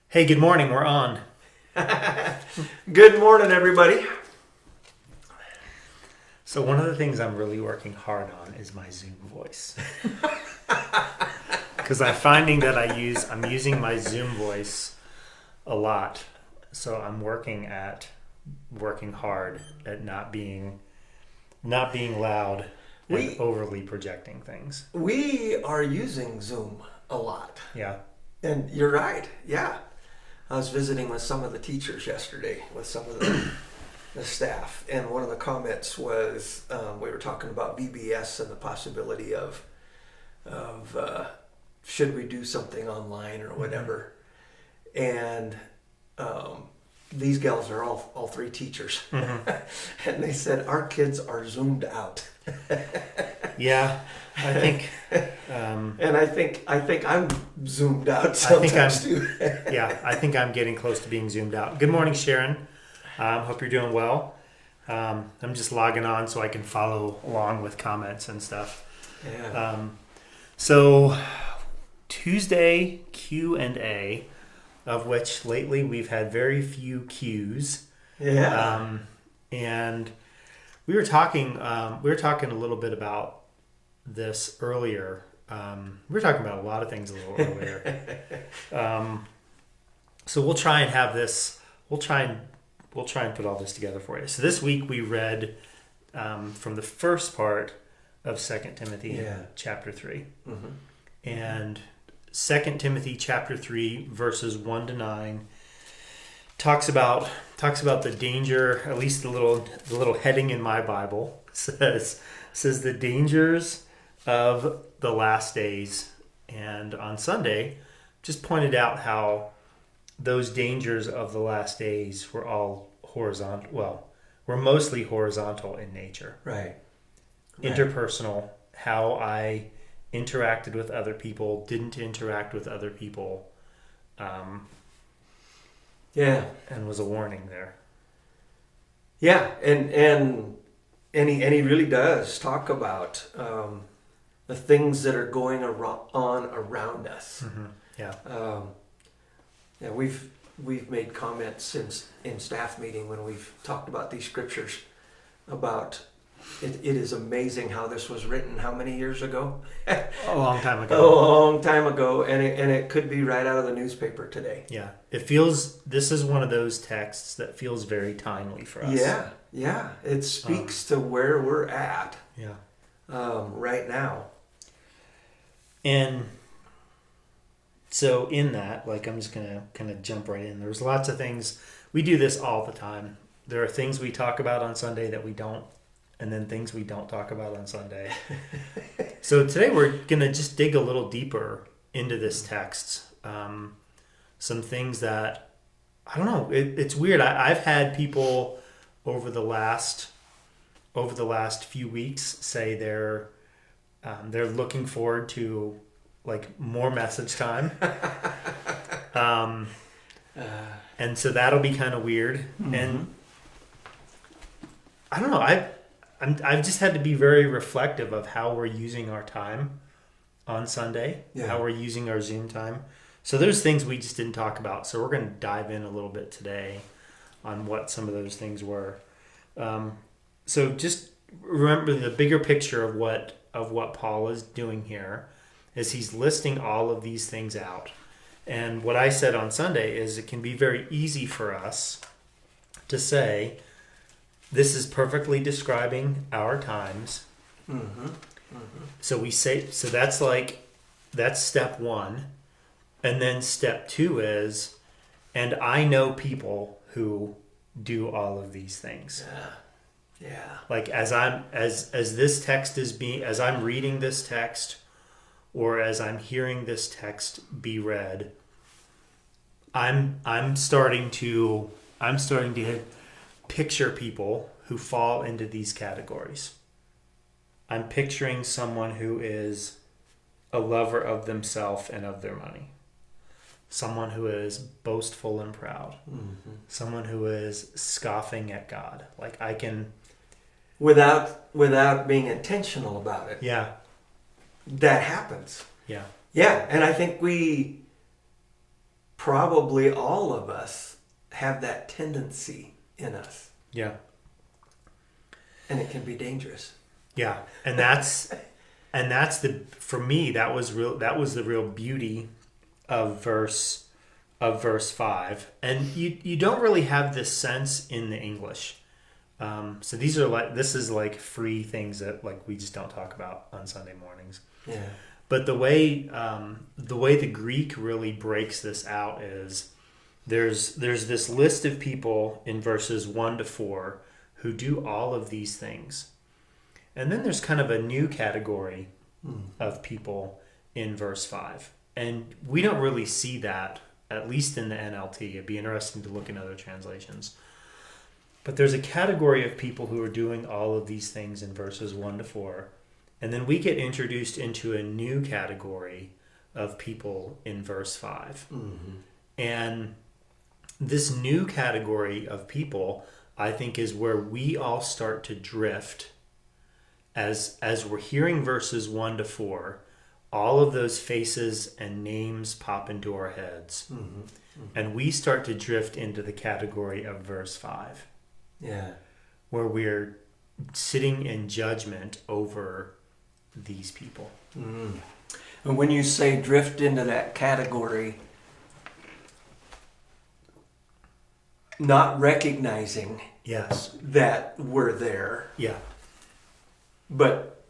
Hey, good morning. We're on. Good morning, everybody. So one of the things I'm really working hard on is my Zoom voice. Because I'm finding that I'm using my Zoom voice a lot. So I'm working hard at not being loud and overly projecting things. We are using Zoom a lot. Yeah. And you're right. Yeah. I was visiting with some of the teachers yesterday, with some of the staff, and one of the comments was we were talking about VBS and the possibility of should we do something online or whatever. And these gals are all three teachers. And they said our kids are Zoomed out. Yeah, I think. And I think I'm zoomed out sometimes too. Yeah, I think I'm getting close to being zoomed out. Good morning, Sharon. Hope you're doing well. I'm just logging on so I can follow along with comments and stuff. Yeah. So Tuesday Q&A, of which lately we've had very few Q's. Yeah. And we were talking a little bit about this earlier. We were talking about a lot of things a little earlier. So we'll try and have this. We'll try and put all this together for you. So this week we read from the first part of 2 Timothy chapter 3. Mm-hmm. And 2 Timothy chapter 3 verses 1 to 9 talks about the danger. At least the little heading in my Bible says the dangers of the last days. And on Sunday just pointed out how those dangers of the last days were all horizontal. Well, were mostly horizontal in nature. Right. Interpersonal, how I interacted with other people, didn't interact with other people. And was a warning there. Yeah, and he really does talk about the things that are going on around us. Mm-hmm. Yeah. Yeah, we've made comments in staff meeting when we've talked about these scriptures about it is amazing how this was written how many years ago? A long time ago. A long time ago, and it could be right out of the newspaper today. Yeah. This is one of those texts that feels very timely for us. Yeah. It speaks to where we're at. Yeah. Right now. And so in that, I'm just going to kind of jump right in. There's lots of things. We do this all the time. There are things we talk about on Sunday that we don't, and then things we don't talk about on Sunday. So today we're going to just dig a little deeper into this text. Some things that, I don't know, it's weird. I've had people over the last few weeks say they're looking forward to more message time. And so that'll be kind of weird. Mm-hmm. And I don't know, I've just had to be very reflective of how we're using our time on Sunday, how we're using our Zoom time. So there's things we just didn't talk about. So we're going to dive in a little bit today on what some of those things were. So just remember the bigger picture of what Paul is doing here is he's listing all of these things out. And what I said on Sunday is it can be very easy for us to say, this is perfectly describing our times. Mm-hmm. Mm-hmm. So we say, so that's step one. And then step two is, and I know people who do all of these things. Yeah. As this text as I'm reading this text, or as I'm hearing this text be read, I'm starting to picture people who fall into these categories. I'm picturing someone who is a lover of themselves and of their money. Someone who is boastful and proud. Mm-hmm. Someone who is scoffing at God. I can... Without being intentional about it. Yeah. That happens. Yeah. Yeah, and I think we probably all of us have that tendency in us, Yeah. and it can be dangerous. Yeah. And that's for me, that was the real beauty of verse 5. And you don't really have this sense in the English. So this is like free things that like we just don't talk about on Sunday mornings. Yeah. But the way the Greek really breaks this out is there's this list of people in verses 1 to 4 who do all of these things. And then there's kind of a new category of people in verse 5. And we don't really see that, at least in the NLT. It'd be interesting to look in other translations. But there's a category of people who are doing all of these things in verses 1 to 4. And then we get introduced into a new category of people in verse 5. Mm-hmm. And this new category of people, I think, is where we all start to drift as we're hearing verses 1 to 4. All of those faces and names pop into our heads. Mm-hmm. Mm-hmm. And we start to drift into the category of verse 5. Yeah. Where we're sitting in judgment over these people. Mm. And when you say drift into that category, not recognizing Yes. that we're there. Yeah. But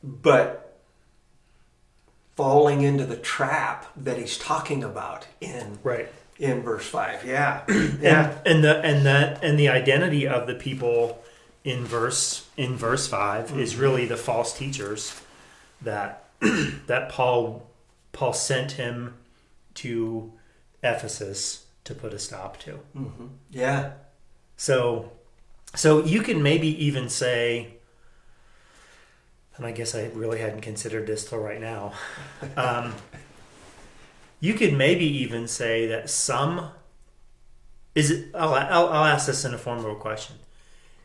falling into the trap that he's talking about in verse 5. Yeah. Yeah. And the identity of the people in verse 5 is really the false teachers that Paul sent him to Ephesus to put a stop to. Mm-hmm. Yeah. So you can maybe even say, and I guess I really hadn't considered this till right now. You could maybe even say that I'll ask this in a form of a question.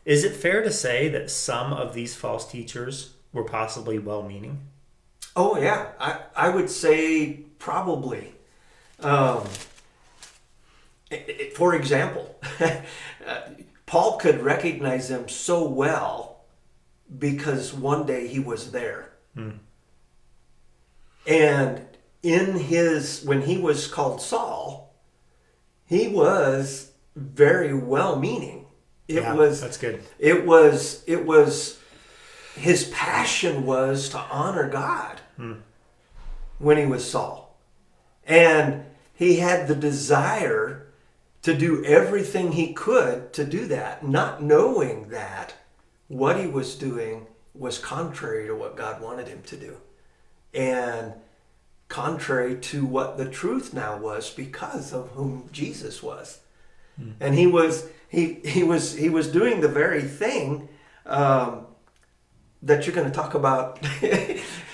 Is it fair to say that some of these false teachers were possibly well-meaning? Oh, yeah. I would say probably. For example, Paul could recognize them so well because one day he was there. Mm. And when he was called Saul, he was very well-meaning. That's good. It was his passion was to honor God when he was Saul. And he had the desire to do everything he could to do that, not knowing that what he was doing was contrary to what God wanted him to do. And contrary to what the truth now was because of whom Jesus was. And he was doing the very thing that you're going to talk about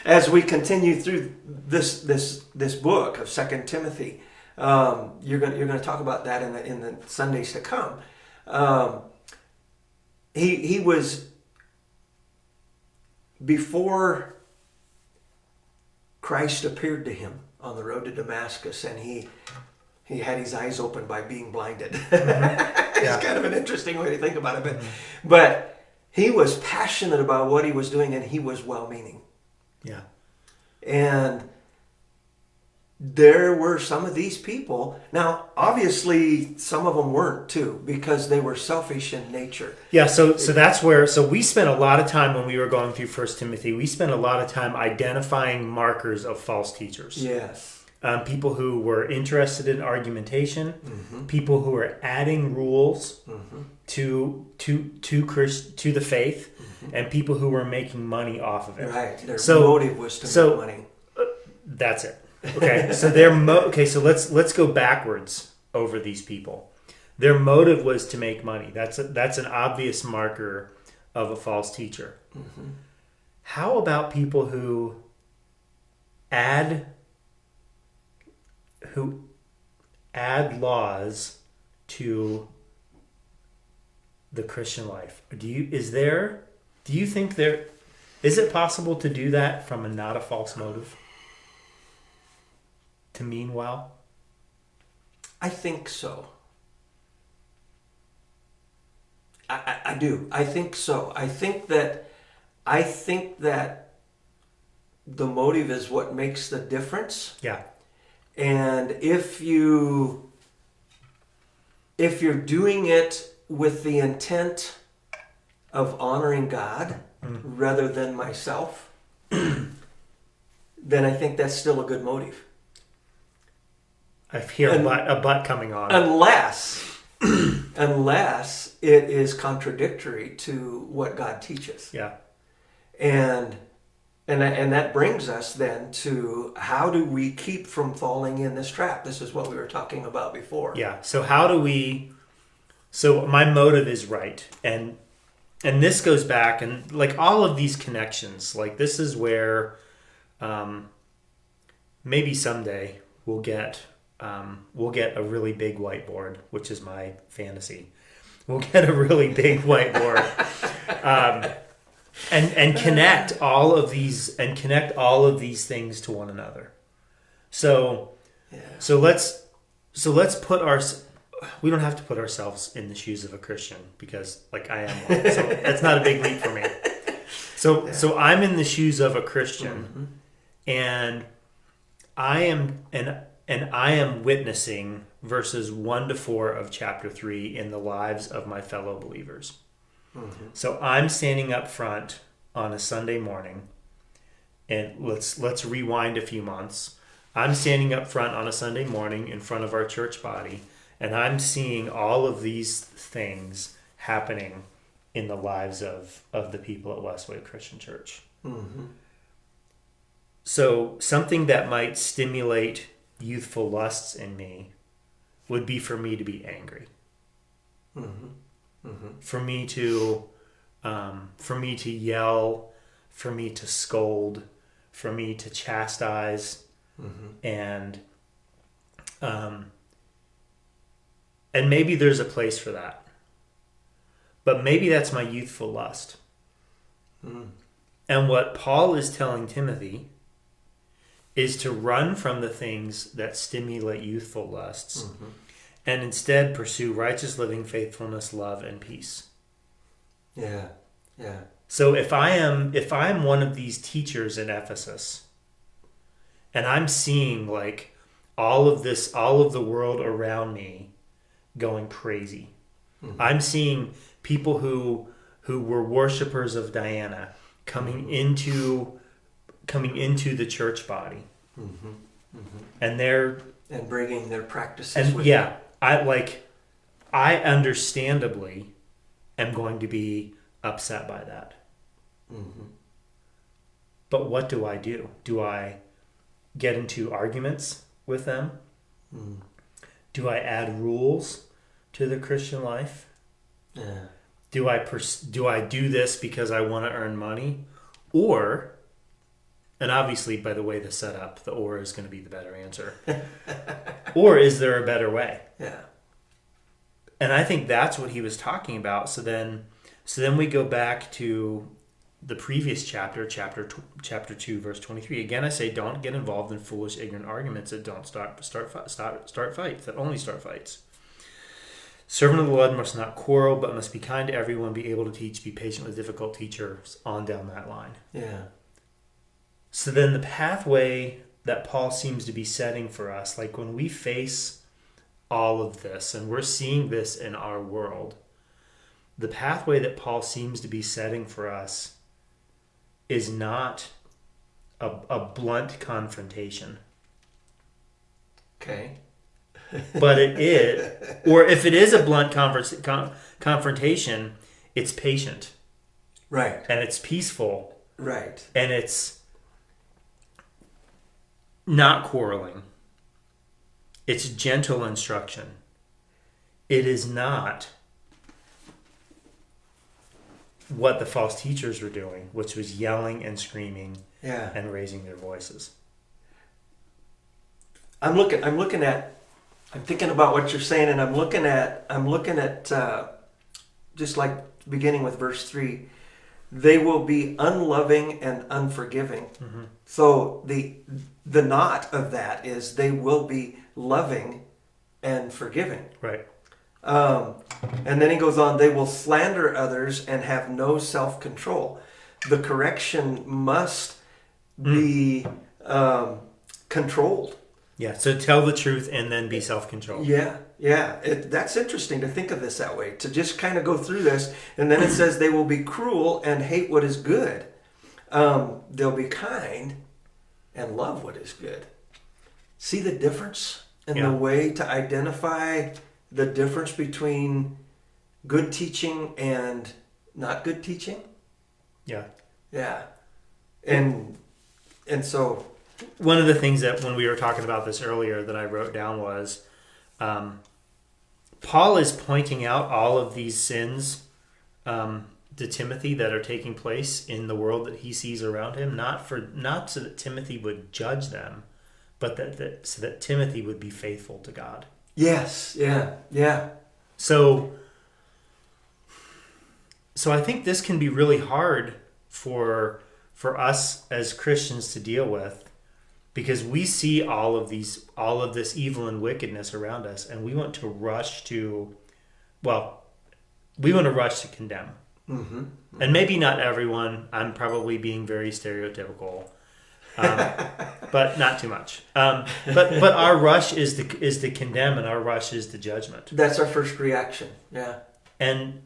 as we continue through this book of 2 Timothy. You're going to talk about that in the Sundays to come. He was, before Christ appeared to him on the road to Damascus, and he had his eyes opened by being blinded. Mm-hmm. It's kind of an interesting way to think about it, but he was passionate about what he was doing, and he was well-meaning. Yeah. And there were some of these people. Now, obviously, some of them weren't too, because they were selfish in nature. Yeah, so that's where we spent a lot of time when we were going through 1 Timothy. We spent a lot of time identifying markers of false teachers. Yes. People who were interested in argumentation, people who were adding rules to the faith, and people who were making money off of it. Right. Their motive was to make money. That's it. Okay. So let's go backwards over these people. Their motive was to make money. That's an obvious marker of a false teacher. Mm-hmm. How about people who add laws to the Christian life? Is it possible to do that from not a false motive? To mean well? I think so. I do. I think so. I think that the motive is what makes the difference. Yeah. And if you're doing it with the intent of honoring God rather than myself, then I think that's still a good motive. I hear a butt coming on. Unless it is contradictory to what God teaches. Yeah. And that brings us then to how do we keep from falling in this trap? This is what we were talking about before. Yeah. So how do we? So my motive is right, and this goes back, and like all of these connections, like this is where, maybe someday we'll get a really big whiteboard, which is my fantasy. We'll get a really big whiteboard. And connect all of these things to one another. So let's put we don't have to put ourselves in the shoes of a Christian, because like I am one. So that's not a big leap for me. So I'm in the shoes of a Christian, and I am witnessing verses 1 to 4 of chapter 3 in the lives of my fellow believers. So I'm standing up front on a Sunday morning, and let's rewind a few months. I'm standing up front on a Sunday morning in front of our church body, and I'm seeing all of these things happening in the lives of the people at WestWay Christian Church. So something that might stimulate youthful lusts in me would be for me to be angry. For me to yell, for me to scold, for me to chastise, and maybe there's a place for that, but maybe that's my youthful lust. And what Paul is telling Timothy is to run from the things that stimulate youthful lusts, and instead pursue righteous living, faithfulness, love, and peace. Yeah. So if I'm one of these teachers in Ephesus, and I'm seeing like all of the world around me going crazy, I'm seeing people who were worshipers of Diana coming into the church body, and bringing their practices with them. I understandably am going to be upset by that. But what do I do? Do I get into arguments with them? Do I add rules to the Christian life? Yeah. Do I do this because I want to earn money? Or, and obviously by the way the setup, the or is going to be the better answer. Or is there a better way? Yeah. And I think that's what he was talking about. So then we go back to the previous chapter 2, verse 23. Again, I say, don't get involved in foolish, ignorant arguments that don't start fights, that only start fights. Servant of the Lord must not quarrel, but must be kind to everyone, be able to teach, be patient with difficult teachers, on down that line. Yeah. So then the pathway that Paul seems to be setting for us, like when we face all of this, and we're seeing this in our world, the pathway that Paul seems to be setting for us is not a blunt confrontation. Okay. But it is, or if it is a blunt confrontation, it's patient. Right. And it's peaceful. Right. And it's not quarreling. It's gentle instruction. It is not what the false teachers were doing, which was yelling and screaming and raising their voices. I'm thinking about what you're saying, and I'm looking at just like beginning with verse 3, they will be unloving and unforgiving. So the knot of that is they will be loving and forgiving. Right. And then he goes on, they will slander others and have no self-control. The correction must be controlled. Yeah. So tell the truth and then be self-controlled. Yeah. That's interesting to think of this that way, to just kind of go through this. And then it says they will be cruel and hate what is good. They'll be kind and love what is good. See the difference in the way to identify the difference between good teaching and not good teaching? Yeah. Yeah. And so one of the things that when we were talking about this earlier that I wrote down was Paul is pointing out all of these sins to Timothy that are taking place in the world that he sees around him, not so that Timothy would judge them, but so that Timothy would be faithful to God. Yes. Yeah. So I think this can be really hard for us as Christians to deal with, because we see all of this evil and wickedness around us, and we want to rush to condemn. Mm-hmm. And maybe not everyone. I'm probably being very stereotypical, but not too much. But our rush is to condemn, and our rush is to judgment. That's our first reaction. Yeah. And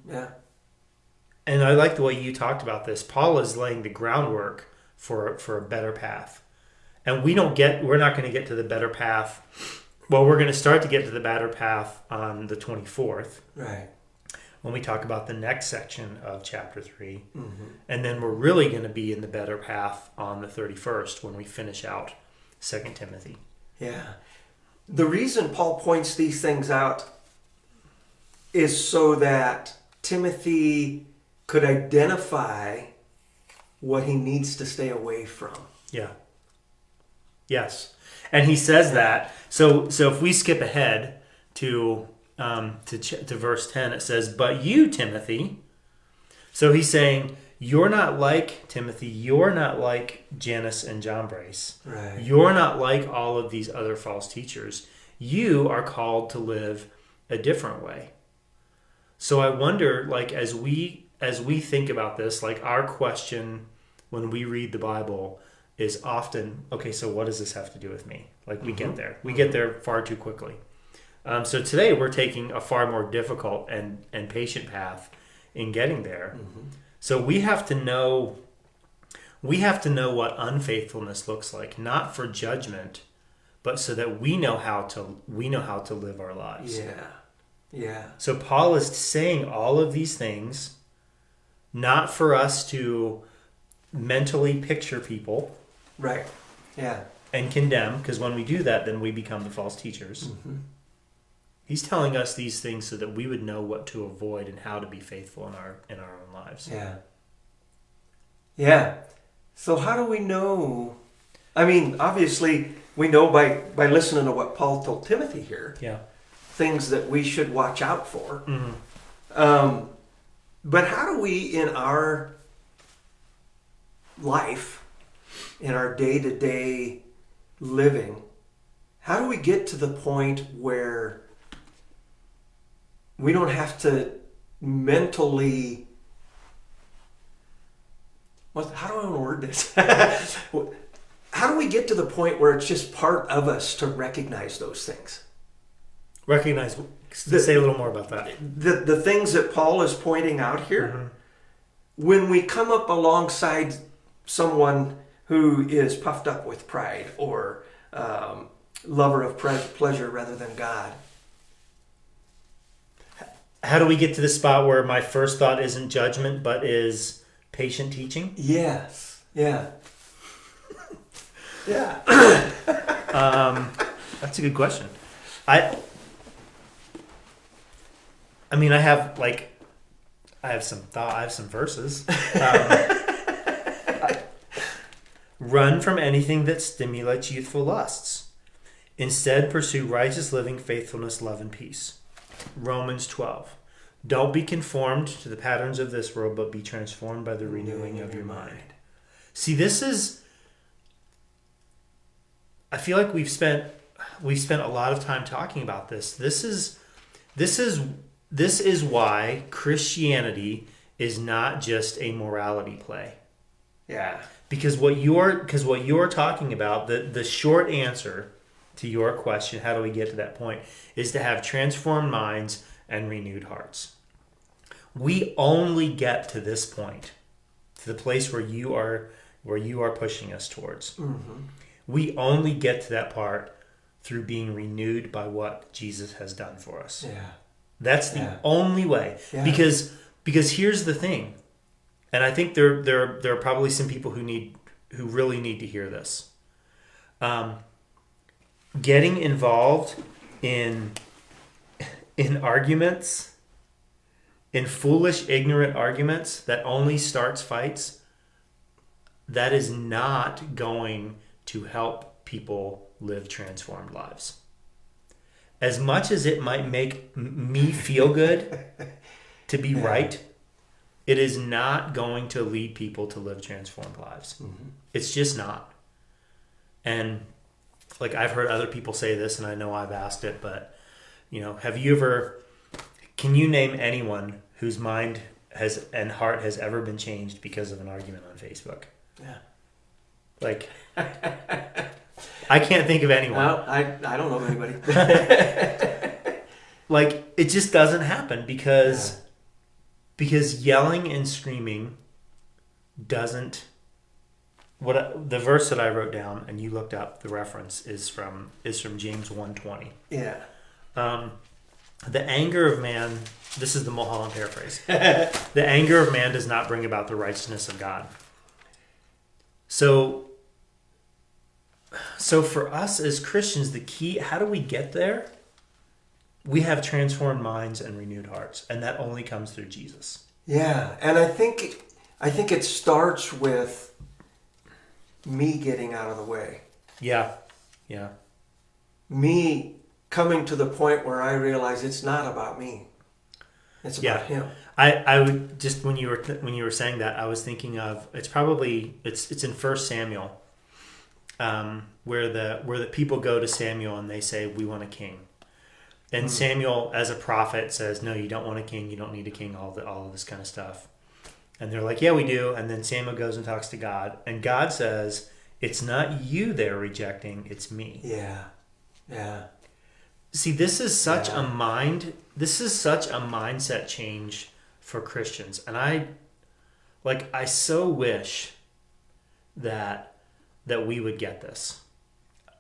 I like the way you talked about this. Paul is laying the groundwork for a better path, and we're not going to get to the better path. Well, we're going to start to get to the better path on the 24th. Right. When we talk about the next section of chapter 3. Mm-hmm. And then we're really going to be in the better path on the 31st when we finish out 2 Timothy. Yeah. The reason Paul points these things out is so that Timothy could identify what he needs to stay away from. Yeah. Yes. And he says that. So if we skip ahead to verse 10, it says, "But you, Timothy." So he's saying, you're not like Timothy. You're not like Janus and Jambres. Right. You're not like all of these other false teachers. You are called to live a different way. So I wonder, like, as we think about this, like, our question when we read the Bible is often, okay, so what does this have to do with me? Like, we get there. We get there far too quickly. So today we're taking a far more difficult and patient path in getting there. Mm-hmm. So we have to know what unfaithfulness looks like, not for judgment, but so that we know how to live our lives. Yeah. So Paul is saying all of these things, not for us to mentally picture people, right? Yeah, and condemn, because when we do that, then we become the false teachers. Mm-hmm. He's telling us these things so that we would know what to avoid and how to be faithful in our own lives. Yeah. So how do we know? I mean, obviously, we know by listening to what Paul told Timothy here. Yeah. Things that we should watch out for. Mm-hmm. But how do we, in our life, in our day-to-day living, how do we get to the point where we don't have to mentally... How do I want to word this? How do we get to the point where it's just part of us to recognize those things? Say a little more about that. The things that Paul is pointing out here. Mm-hmm. When we come up alongside someone who is puffed up with pride or lover of pleasure rather than God. How do we get to the spot where my first thought isn't judgment, but is patient teaching? Yes. Yeah. Yeah. That's a good question. I mean, I have some verses. Run from anything that stimulates youthful lusts. Instead, pursue righteous living, faithfulness, love, and peace. Romans 12. Don't be conformed to the patterns of this world, but be transformed by the renewing of your mind. See, this is... I feel like we've spent we've spent a lot of time talking about this. This is why Christianity is not just a morality play. Yeah. Because what you're talking about, the short answer to your question, how do we get to that point, is to have transformed minds and renewed hearts. We only get to this point, to the place where you are pushing us towards. Mm-hmm. We only get to that part through being renewed by what Jesus has done for us. Yeah. That's the only way. Yeah. Because here's the thing, and I think there are probably some people who really need to hear this. Getting involved in arguments, in foolish, ignorant arguments that only starts fights, that is not going to help people live transformed lives. As much as it might make me feel good to be right, it is not going to lead people to live transformed lives. Mm-hmm. It's just not. And like, I've heard other people say this, and I know I've asked it, but can you name anyone whose mind and heart has ever been changed because of an argument on Facebook? Yeah. Like, I can't think of anyone. Well, I don't know of anybody. Like, it just doesn't happen because yelling and screaming doesn't. The verse that I wrote down and you looked up, the reference is from James 1:20. Yeah. The anger of man. This is the Mulholland paraphrase. The anger of man does not bring about the righteousness of God. So for us as Christians, the key, how do we get there? We have transformed minds and renewed hearts, and that only comes through Jesus. Yeah, and I think it starts with me getting out of the way. Yeah. Me coming to the point where I realize it's not about me. It's about him. I would just, when you were saying that, I was thinking of, it's in 1 Samuel, where the people go to Samuel and they say, we want a king. And Samuel, as a prophet, says, no, you don't want a king. You don't need a king, all of this kind of stuff. And they're like, yeah, we do. And then Samuel goes and talks to God. And God says, it's not you they're rejecting, it's me. Yeah. See, this is such a mindset change for Christians. And I so wish that we would get this.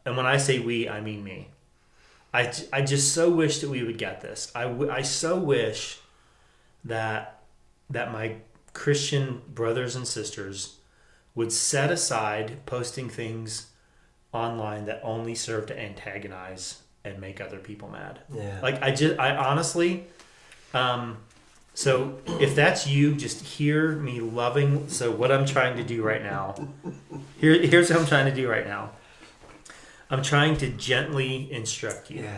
And when I say we, I mean me. I just so wish that we would get this. I so wish that my Christian brothers and sisters would set aside posting things online that only serve to antagonize and make other people mad. Yeah. Like, I honestly, so if that's you, just hear me loving. So what I'm trying to do right now, here's what I'm trying to do right now. I'm trying to gently instruct you.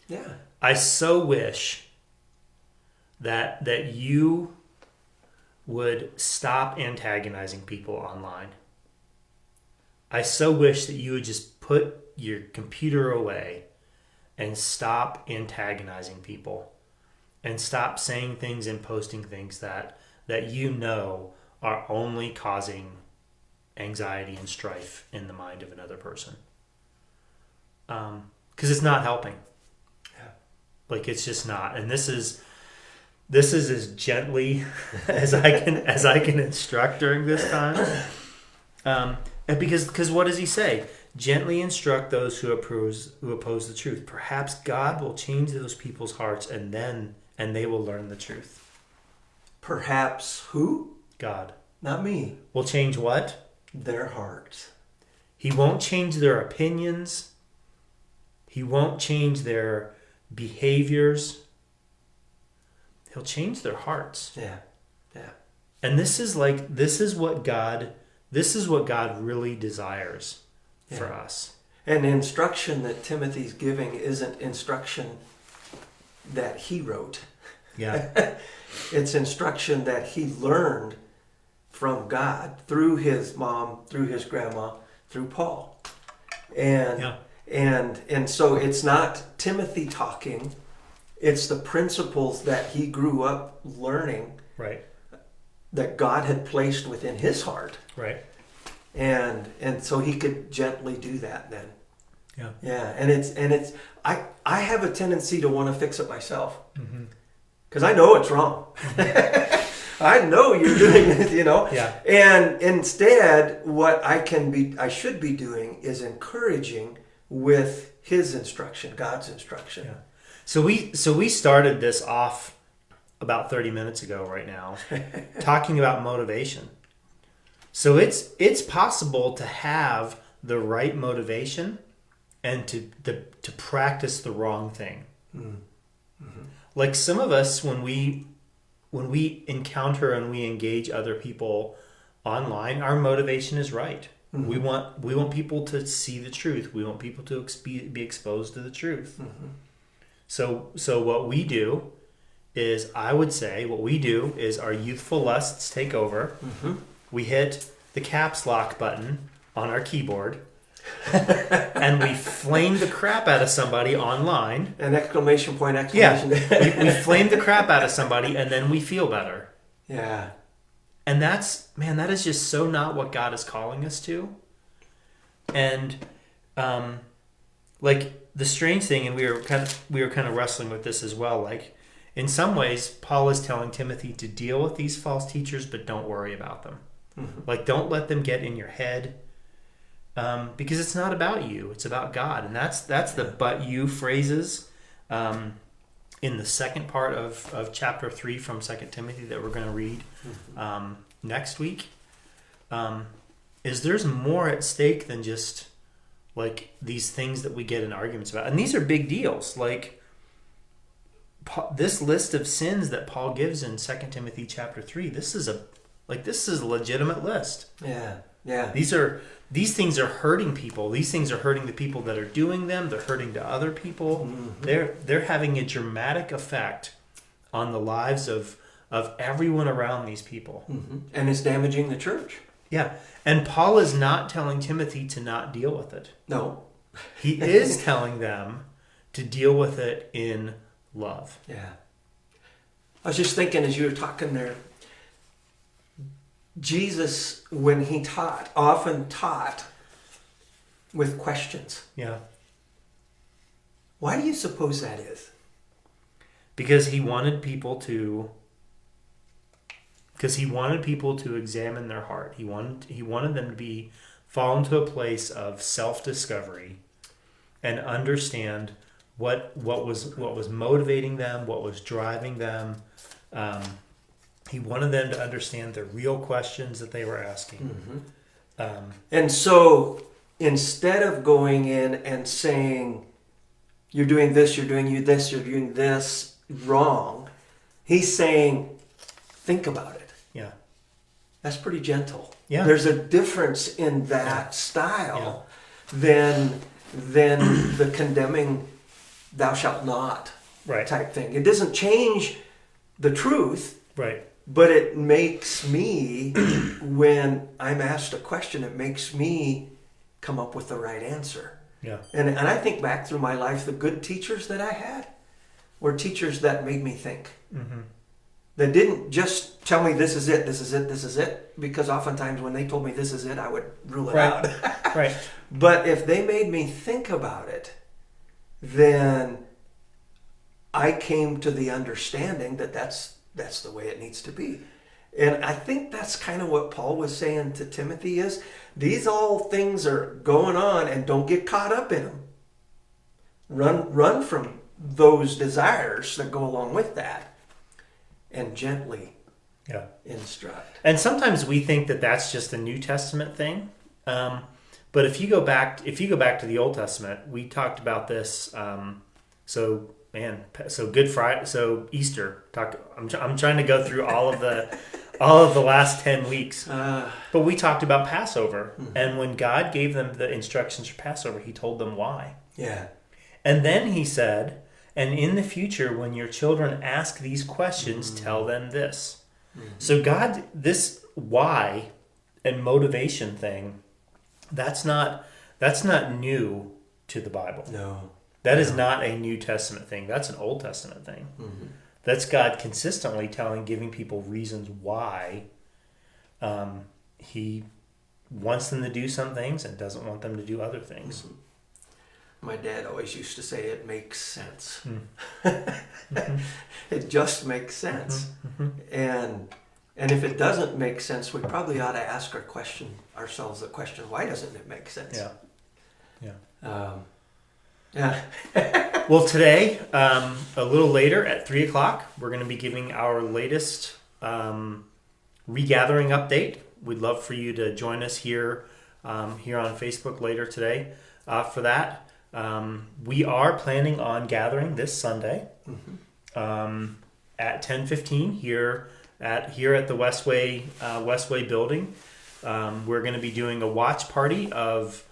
Yeah. I so wish that you would stop antagonizing people online. I so wish that you would just put your computer away and stop antagonizing people and stop saying things and posting things that are only causing anxiety and strife in the mind of another person. Because it's not helping. Yeah. Like, it's just not. And this is as gently as I can instruct during this time. And because what does he say? Gently instruct those who oppose the truth. Perhaps God will change those people's hearts, and they will learn the truth. Perhaps who? God. Not me. Will change what? Their hearts. He won't change their opinions. He won't change their behaviors. He'll change their hearts. Yeah. And this is what God really desires for us. And the instruction that Timothy's giving isn't instruction that he wrote. Yeah. It's instruction that he learned from God through his mom, through his grandma, through Paul. And And so it's not Timothy talking, it's the principles that he grew up learning Right. that God had placed within his heart. Right. And so he could gently do that then. Yeah. Yeah, and it's I have a tendency to want to fix it myself. Because I know it's wrong. I know you're doing it, Yeah. And instead, what I should be doing is encouraging with his instruction, God's instruction. Yeah. So we started this off about 30 minutes ago right now, talking about motivation. So it's possible to have the right motivation and to practice the wrong thing. Like some of us, when we encounter and we engage other people online, our motivation is right. We want people to see the truth. We want people to be exposed to the truth. So what we do is, I would say, our youthful lusts take over. We hit the caps lock button on our keyboard, and we flame the crap out of somebody online. An exclamation point! Yeah, we flame the crap out of somebody, and then we feel better. Yeah. And that is just so not what God is calling us to. And like the strange thing, and we were kind of wrestling with this as well. Like in some ways, Paul is telling Timothy to deal with these false teachers, but don't worry about them. Like don't let them get in your head, because it's not about you; it's about God. And that's the "but you" phrases in the second part of chapter 3 from 2 Timothy that we're going to read next week. Is there's more at stake than just like these things that we get in arguments about, and these are big deals. Like this list of sins that Paul gives in 2 Timothy chapter 3. This is a legitimate list. Yeah. Yeah. These things are hurting people. These things are hurting the people that are doing them. They're hurting to other people. They're having a dramatic effect on the lives of everyone around these people. And it's damaging the church. Yeah. And Paul is not telling Timothy to not deal with it. No. He is telling them to deal with it in love. Yeah. I was just thinking as you were talking there, Jesus, when he taught, often taught with questions. Yeah. Why do you suppose that is? Because he wanted people to examine their heart. He wanted them to fall into a place of self-discovery and understand what was motivating them, what was driving them. He wanted them to understand the real questions that they were asking. And so instead of going in and saying, you're doing this, you're doing this wrong, he's saying, think about it. Yeah. That's pretty gentle. Yeah. There's a difference in that style than the condemning thou shalt not type thing. It doesn't change the truth. Right. But it makes me, when I'm asked a question, it makes me come up with the right answer. Yeah. And I think back through my life, the good teachers that I had were teachers that made me think. That didn't just tell me this is it, this is it, this is it. Because oftentimes when they told me this is it, I would rule it out. Right. But if they made me think about it, then I came to the understanding that that's the way it needs to be. And I think that's kind of what Paul was saying to Timothy is, these all things are going on and don't get caught up in them. Run from those desires that go along with that and gently instruct. And sometimes we think that that's just a New Testament thing. But if you go back to the Old Testament, we talked about this. So Good Friday, so Easter. I'm trying to go through all of the last 10 weeks. But we talked about Passover, and when God gave them the instructions for Passover, He told them why. Yeah. And then He said, and in the future, when your children ask these questions, tell them this. So God, this why and motivation thing, that's not new to the Bible. No. That is not a New Testament thing. That's an Old Testament thing. Mm-hmm. That's God consistently giving people reasons why He wants them to do some things and doesn't want them to do other things. Mm-hmm. My dad always used to say, it makes sense. Mm-hmm. It just makes sense. Mm-hmm. And if it doesn't make sense, we probably ought to ask ourselves the question, why doesn't it make sense? Yeah. Yeah. Well, today, a little later at 3 o'clock, we're going to be giving our latest regathering update. We'd love for you to join us here on Facebook later today for that. We are planning on gathering this Sunday at 10:15 here at the WestWay building. We're going to be doing a watch party of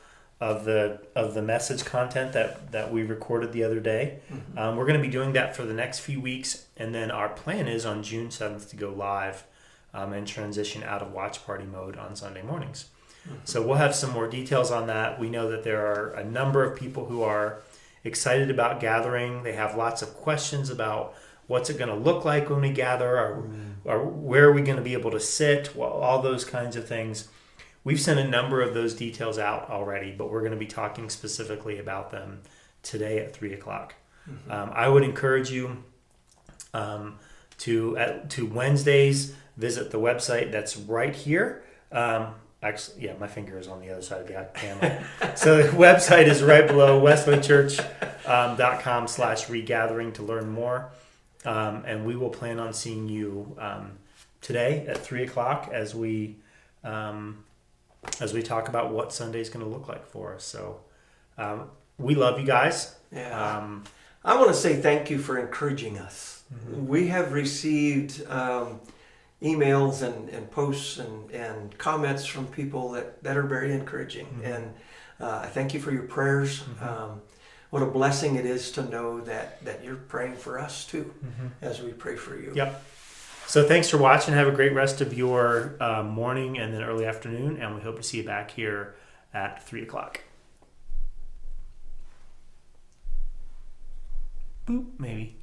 the message content that we recorded the other day. Mm-hmm. We're going to be doing that for the next few weeks, and then our plan is on June 7th to go live and transition out of watch party mode on Sunday mornings. Mm-hmm. So we'll have some more details on that. We know that there are a number of people who are excited about gathering. They have lots of questions about what's it going to look like when we gather, or where are we going to be able to sit, well, all those kinds of things. We've sent a number of those details out already, but we're going to be talking specifically about them today at 3 o'clock. Mm-hmm. I would encourage you to Wednesdays visit the website that's right here. Actually, yeah, my finger is on the other side of the camera. So the website is right below westwaychurch.com/regathering to learn more. And we will plan on seeing you today at 3 o'clock as we talk about what Sunday is going to look like for us. So we love you guys. Yeah. I want to say thank you for encouraging us. Mm-hmm. We have received emails and posts and comments from people that are very encouraging. Mm-hmm. And I thank you for your prayers. Mm-hmm. What a blessing it is to know that you're praying for us too, as we pray for you. Yep. So thanks for watching. Have a great rest of your morning and then early afternoon, and we hope to see you back here at 3 o'clock. Boop, maybe.